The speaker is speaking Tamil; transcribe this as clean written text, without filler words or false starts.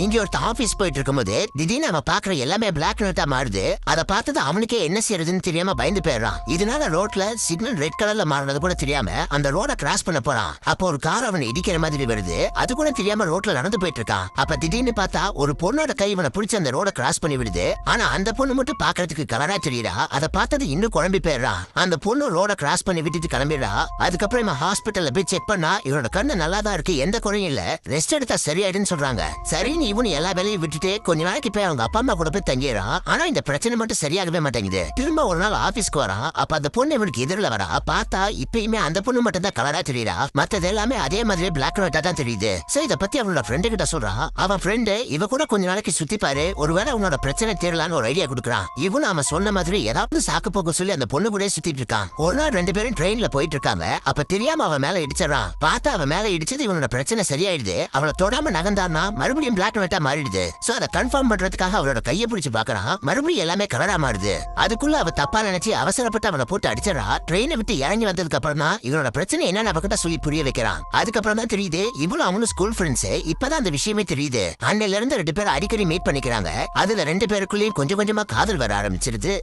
இங்க ஒருத்த ஆபீஸ் போயிட்டு இருக்கும்போது திடீர்னு அவன் பாக்குற எல்லாமே பிளாக் அண்ட் ஒயிட்டா மாறுது. அதை பார்த்தது அவனுக்கே என்ன செய்யறதுன்னு தெரியாம பயந்து போயிடுறான். இதனால ரோட்ல சிக்னல் ரெட் கலர்ல மாறினது கூட தெரியாம அந்த ரோட கிராஸ் பண்ண போறான். அப்போ ஒரு கார் அவனை இடிக்கிற மாதிரி வருது. அது கூட தெரியாம ரோட்ல நடந்து போயிட்டு இருக்கான். அப்ப திடீர்னு பார்த்தா ஒரு பொண்ணோட கை இவனை பிடிச்சி அந்த ரோட கிராஸ் பண்ணி விடுது. ஆனா அந்த பொண்ணு மட்டும் பாக்குறதுக்கு கலரா தெரியுறா. அதை பார்த்தது இன்னும் குழம்பி போயிடுறான். அந்த பொண்ணு ரோட கிராஸ் பண்ணி விட்டுட்டு கிளம்பிடுறா. அதுக்கப்புறம் இவன் ஹாஸ்பிட்டல்ல போய் செக் பண்ணா இவனோட கண்ணு நல்லா தான் இருக்கு, எந்த குறையும் இல்ல, ரெஸ்ட் எடுத்தா சரியாயிடுன்னு சொல்றாங்க. சரின்னு இவனு எல்லா வேலையும் விட்டுட்டு கொஞ்ச நாளைக்கு போய் அவங்க அப்பா அம்மா கூட போய் தங்கிடுறான். ஆனா இந்த பிரச்சனை மட்டும் சரியாகவே மாட்டேங்குது. திரும்ப ஒரு நாள் ஆபீஸ்க்கு வரான். அப்ப அந்த பொண்ணு இவனுக்கு எதிரில் வரா. பார்த்தா இப்பயுமே அந்த பொண்ணு மட்டும் தான் கலரா தெரியுறா. மத்தது எல்லாமே அதே மாதிரி பிளாக் அண்ட் ஒயிட்டா தான் தெரியுது. சோ இத பத்தி அவனோட ஃப்ரெண்டு கிட்ட சொல்றான். அவன் ஃப்ரெண்டு இவ கூட கொஞ்ச நாளைக்கு சுத்தி பாரு, ஒருவேளை அவனோட பிரச்சனை தீரலான்னு ஒரு ஐடியா கொடுக்குறான். இவனு அவன் சொன்ன மாதிரி ஏதாவது சாக்கு போக்கு சொல்லி அந்த பொண்ணு கூட சுத்திட்டு இருக்கான். ஒரு நாள் ரெண்டு பேரும் ட்ரெயின்ல போயிட்டு இருக்காங்க. அப்ப தெரியாம அவன் மேல இடிச்சிடறான். பார்த்தா அவன் மேல இடிச்சது இவனோட பிரச்சனை சரியாயிடுது. அவளை தொடாம நகர்ந்தான்னா மறுபடியும் பிளாக் அண்ட் ஒயிட்டா மாறிடுது. சோ அதை கன்ஃபார்ம் பண்றதுக்காக அவளோட கையை பிடிச்சு பாக்குறான். மறுபடியும் எல்லாமே கலரா மாறுது. அதுக்குள்ள அவ தப்பா நினைச்சு அவசரப்பட்டு அவனை போட்டு அடிச்சிடறா. ட்ரெயினை விட்டு இறங்கி வந்ததுக்கு அப்புறம் தான் இவனோட பிரச்சனை என்னன்னு அவகிட்ட சொல்லி புரிய வைக்கிறான். அதுக்கப்புறம் தான் தெரியுது இவ்வளவு அவனும் ஸ்கூல் ஃப்ரெண்ட்ஸ். இப்பதான் அந்த விஷயமே தெரியுது. அன்னையில இருந்து ரெண்டு பேரும் அடிக்கடி மீட் பண்ணிக்கிறாங்க. அதுல ரெண்டு பேருக்குள்ளேயும் கொஞ்சம் கொஞ்சமா காதல் வர ஆரம்பிச்சிருது.